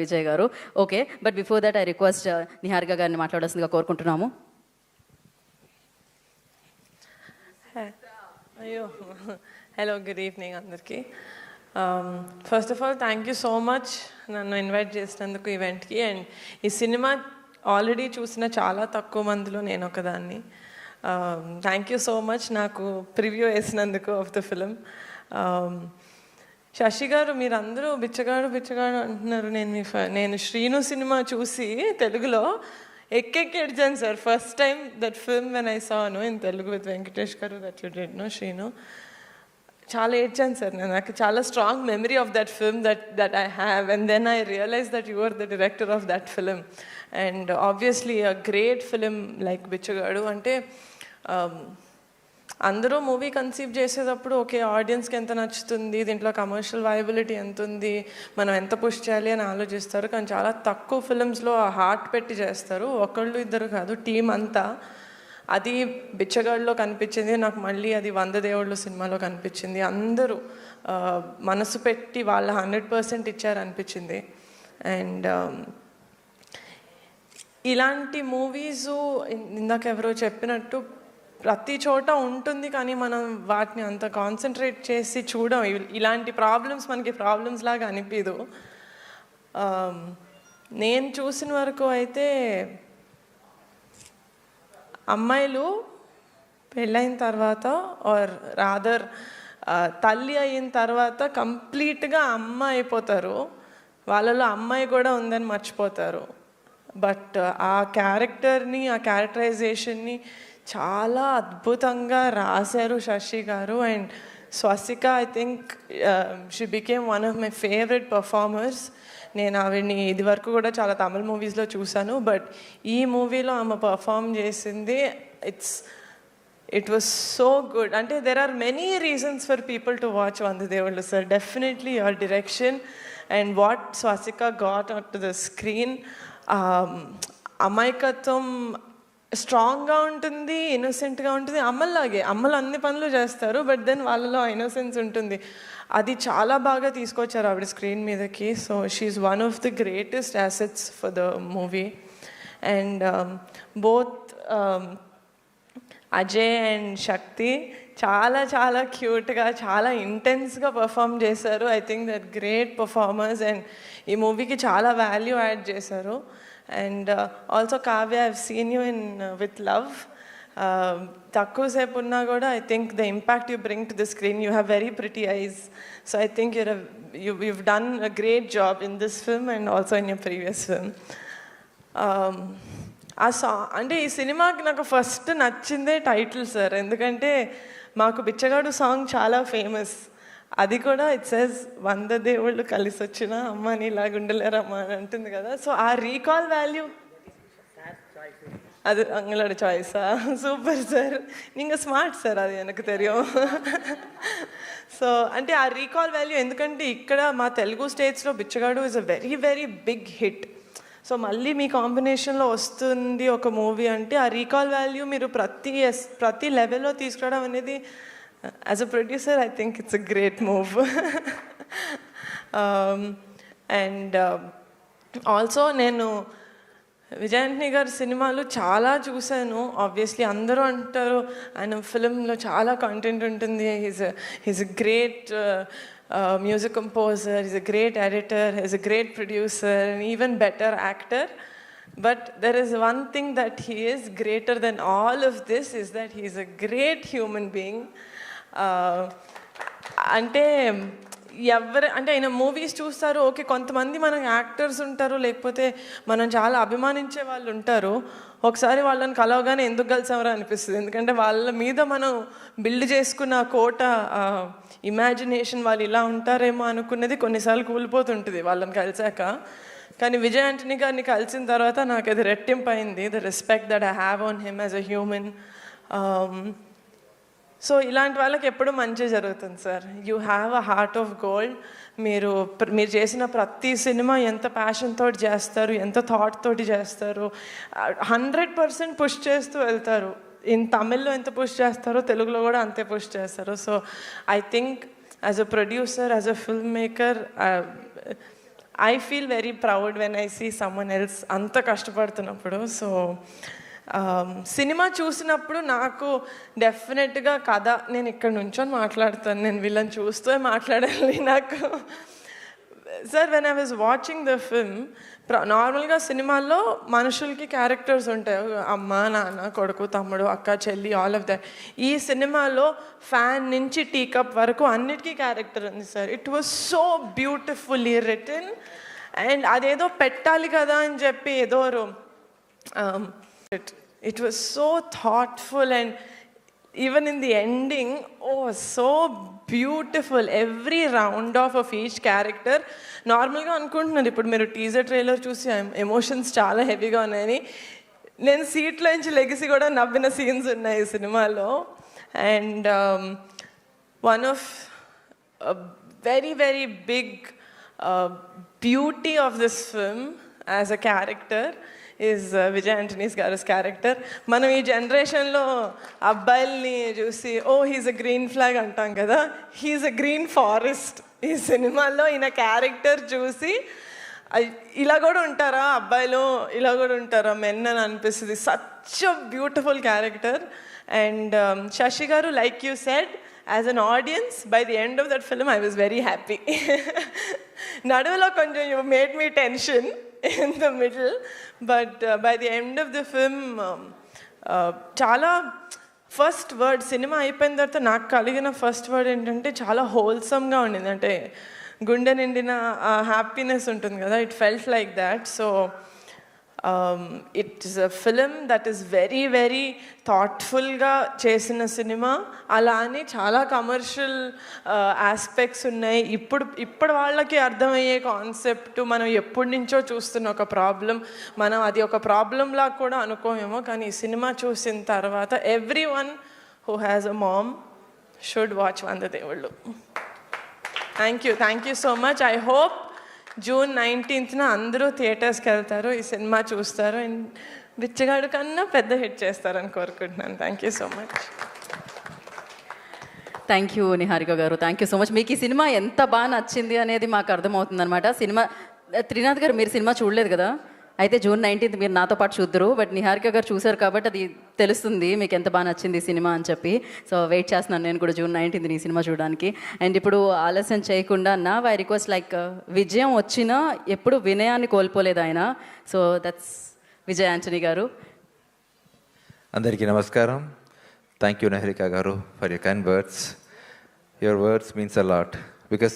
విజయ్ గారు. Okay, but before that I request Niharika గారిని మాట్లాడాల్సిందిగా కోరుకుంటున్నాము. అయ్యో, హలో, గుడ్ ఈవినింగ్ అందరికీ. First of all thank you so much నన్ను ఇన్వైట్ చేసినందుకు ఈవెంట్కి. అండ్ ఈ సినిమా ఆల్రెడీ చూసిన చాలా తక్కువ మందిలో నేను ఒకదాన్ని. థ్యాంక్ యూ సో మచ్ నాకు ప్రివ్యూ వేసినందుకు of the film. Sasi garu, మీరందరూ బిచ్చగాడు బిచ్చగాడు అంటున్నారు. నేను శ్రీను సినిమా చూసి తెలుగులో ఎక్కెక్కి ఏడ్చాను sir. First time that film when I saw in Telugu with Venkatesh garu that you did no Srinu. చాలా ఏడ్చాను సార్. నాకు చాలా strong memory of that film that I have. And then I realise that you are the director of that film. And obviously a great film like Bichagadu అంటే అందరూ movie conceive చేసేటప్పుడు okay, ఆడియన్స్కి ఎంత నచ్చుతుంది, దీంట్లో కమర్షియల్ వయబిలిటీ ఎంత ఉంది, మనం ఎంత పుష్ చేయాలి అని ఆలోచిస్తారు. కానీ చాలా తక్కువ ఫిలిమ్స్లో ఆ హార్ట్ పెట్టి చేస్తారు. ఒకళ్ళు ఇద్దరు కాదు, టీం అంతా. అది బిచ్చగాడిలో కనిపించింది నాకు. మళ్ళీ అది 100 దేవుళ్ళు సినిమాలో కనిపించింది. అందరూ మనసు పెట్టి వాళ్ళ 100% ఇచ్చారనిపించింది. అండ్ ఇలాంటి మూవీసు ఇందాక ఎవరో చెప్పినట్టు ప్రతి చోట ఉంటుంది, కానీ మనం వాటిని అంత కాన్సన్ట్రేట్ చేసి చూడం. ఇలాంటి ప్రాబ్లమ్స్ మనకి ప్రాబ్లమ్స్ లాగా అనిపించదు. నేను చూసిన వరకు అయితే అమ్మాయిలు పెళ్ళైన తర్వాత ఆర్ రాదర్ తల్లి అయిన తర్వాత కంప్లీట్గా అమ్మ అయిపోతారు. వాళ్ళలో అమ్మాయి కూడా ఉందని మర్చిపోతారు. బట్ ఆ క్యారెక్టర్ని, ఆ క్యారెక్టరైజేషన్ని చాలా అద్భుతంగా రాశారు Sasi garu. And Swasika, I think she became one of my favourite performers. నేను ఆవిడ్ని ఇది వరకు కూడా చాలా తమిళ మూవీస్లో చూశాను, బట్ ఈ మూవీలో ఆమె పర్ఫామ్ చేసింది ఇట్ వాస్ సో గుడ్. అంటే there are many reasons for people to watch 100 Devullu sir. Definitely your direction and what Swasika got on to the screen. అమాయకత్వం స్ట్రాంగ్గా ఉంటుంది, ఇన్నోసెంట్గా ఉంటుంది. అమ్మలాగే, అమ్మలు అన్ని పనులు చేస్తారు, బట్ దెన్ వాళ్ళలో ఇన్నోసెన్స్ ఉంటుంది. అది చాలా బాగా తీసుకొచ్చారు ఆవిడ స్క్రీన్ మీదకి. So she's one of the greatest assets for the movie. And both Ajay and Shakti చాలా చాలా క్యూట్గా, చాలా ఇంటెన్స్గా పర్ఫామ్ చేశారు. I think that great performers. And ఈ మూవీకి చాలా వాల్యూ యాడ్ చేశారు. And also Kavya, I've seen you in with love. తక్కువసేపు ఉన్నా కూడా I think the impact you bring to the screen, you have very pretty eyes. So I think you've done a great job in this film and also in your previous film. ఆ song అంటే ఈ సినిమాకి నాకు first నచ్చిందే title sir. ఎందుకంటే మాకు బిచ్చగాడు song చాలా famous. అది కూడా ఇట్ సేస్ 100 దేవుళ్ళు కలిసి వచ్చిన అమ్మ నీలాగా ఉండలేరమ్మా అని అంటుంది కదా. సో ఆ రీకాల్ వాల్యూ, அது உங்களோட சாய்ஸா? சூப்பர் சார், நீங்கள் ஸ்மார்ட் సార్, అది எனக்கு தெரியும். సో అంటే ఆ రీకాల్ వాల్యూ, ఎందుకంటే ఇక్కడ మా తెలుగు స్టేట్స్లో Bichagadu is a very very big hit. So మళ్ళీ మీ కాంబినేషన్లో వస్తుంది ఒక మూవీ అంటే ఆ రీకాల్ వాల్యూ మీరు ప్రతి లెవెల్లో తీసుకురావడం అనేది, as a producer I think it's a great move. And also నేను విజయాంటిని గారి సినిమాలు చాలా చూశాను. ఆబ్వియస్లీ అందరూ అంటారు ఆయన ఫిలింలో చాలా కంటెంట్ ఉంటుంది. He's a great music composer, he's a great editor, he's a great producer, and even better actor. But there is one thing that he is greater than all of this, is that he is a great human being. అంటే ఆయన movies చూస్తారు, okay, కొంతమంది మనం actors ఉంటారు, లేకపోతే మనం చాలా అభిమానించే వాళ్ళు ఉంటారు. ఒకసారి వాళ్ళని కలవగానే ఎందుకు కలిసామరా అనిపిస్తుంది. ఎందుకంటే వాళ్ళ మీద మనం బిల్డ్ చేసుకున్న కోట ఇమాజినేషన్, వాళ్ళు ఇలా ఉంటారేమో అనుకున్నది కొన్నిసార్లు కూలిపోతుంటుంది వాళ్ళని కలిసాక. కానీ విజయ్ ఆంటనీ గారిని కలిసిన తర్వాత నాకు అది రెట్టింపు అయింది, the respect that I have on him as a human. So ఇలాంటి వాళ్ళకి ఎప్పుడూ మంచి జరుగుతుంది sir. You have a heart of gold. మీరు చేసిన ప్రతి సినిమా ఎంత ప్యాషన్ తోటి చేస్తారు, ఎంత థాట్ తోటి చేస్తారు, 100% పుష్ చేస్తూ వెళ్తారు. తమిళ్లో ఎంత పుష్ చేస్తారో తెలుగులో కూడా అంతే పుష్ చేస్తారు. So I think as a producer, as a film maker, I feel very proud when I see someone else అంత కష్టపడుతున్నప్పుడు. సో సినిమా చూసినప్పుడు నాకు డెఫినెట్గా కథ, నేను ఇక్కడ నుంచొని మాట్లాడతాను, నేను వీళ్ళని చూస్తూ మాట్లాడాలి నాకు. Sir when I was watching the film, నార్మల్గా సినిమాల్లో మనుషులకి క్యారెక్టర్స్ ఉంటాయి, అమ్మ నాన్న కొడుకు తమ్ముడు అక్క చెల్లి ఆల్ ఆఫ్ దట్. ఈ సినిమాలో ఫ్యాన్ నుంచి టీ కప్ వరకు అన్నిటికీ క్యారెక్టర్ ఉంది sir. It was so beautifully written. And అదేదో పెట్టాలి కదా అని చెప్పి ఏదో it was so thoughtful, and even in the ending, oh, so beautiful. Every round off of each character. నార్మల్గా అనుకుంటున్నారు ఇప్పుడు మీరు టీజర్ ట్రైలర్ చూసి ఎమోషన్స్ చాలా హెవీగా ఉన్నాయని, నేను సీట్లో నుంచి లెగిసి కూడా నవ్విన సీన్స్ ఉన్నాయి ఈ సినిమాలో. And one of very very big beauty of this film as a character is Vijay Antony's garu character. మనం ఈ జనరేషన్లో అబ్బాయిల్ని చూసి oh he's a green flag అంటాం కదా, హీజ్ అ గ్రీన్ ఫారెస్ట్. ఈ సినిమాలో ఈయన క్యారెక్టర్ చూసి ఇలా కూడా ఉంటారా అబ్బాయిలు, ఇలా కూడా ఉంటారా మెన్ అని అనిపిస్తుంది. Such a beautiful character. And Sasi garu, like you said, as an audience by the end of that film I was very happy. నడువులో కొంచెం you made me tension in the middle, but by the end of the film చాలా first word cinema అయిపోయిన తర్వాత నాకు కలిగిన first word ఏంటంటే చాలా హోల్సమ్గా ఉండింది. అంటే గుండె నిండిన హ్యాపీనెస్ ఉంటుంది కదా, it felt like that. So it is a film that is very very థాట్ఫుల్గా చేసిన సినిమా. అలా అని చాలా కమర్షియల్ ఆస్పెక్ట్స్ ఉన్నాయి. ఇప్పుడు వాళ్ళకి అర్థమయ్యే కాన్సెప్ట్, మనం ఎప్పటి నుంచో చూస్తున్న ఒక ప్రాబ్లం, మనం అది ఒక ప్రాబ్లంలా కూడా అనుకోమేమో, కానీ ఈ సినిమా చూసిన తర్వాత everyone who has a mom should watch Vandadevullu. Thank you so much. I hope June 19th అందరూ థియేటర్స్కి వెళ్తారు, ఈ సినిమా చూస్తారు, అండ్ బిచ్చగాడు కన్నా పెద్ద హిట్ చేస్తారని కోరుకుంటున్నాను. Thank you so much. Thank you Niharika గారు, థ్యాంక్ యూ సో మచ్. మీకు ఈ సినిమా ఎంత బాగా నచ్చింది అనేది మాకు అర్థమవుతుంది అనమాట. సినిమా త్రినాథ్ గారు మీరు సినిమా చూడలేదు కదా, అయితే June 19th మీరు నాతో పాటు చూద్దరు, బట్ నిహారిక గారు చూశారు కాబట్టి అది తెలుస్తుంది మీకు ఎంత బాగా నచ్చింది ఈ సినిమా అని చెప్పి. సో వెయిట్ చేస్తున్నాను నేను కూడా June 19th ఈ సినిమా చూడడానికి. అండ్ ఇప్పుడు ఆలస్యం చేయకుండా నా ఐ రిక్వెస్ట్, లైక్ విజయం వచ్చినా ఎప్పుడు వినయాన్ని కోల్పోలేదు ఆయన. సో దట్స్ విజయ్ ఆంటనీ గారు. అందరికీ నమస్కారం. థ్యాంక్ యూ నిహారిక గారు for your kind words. Your words means a lot because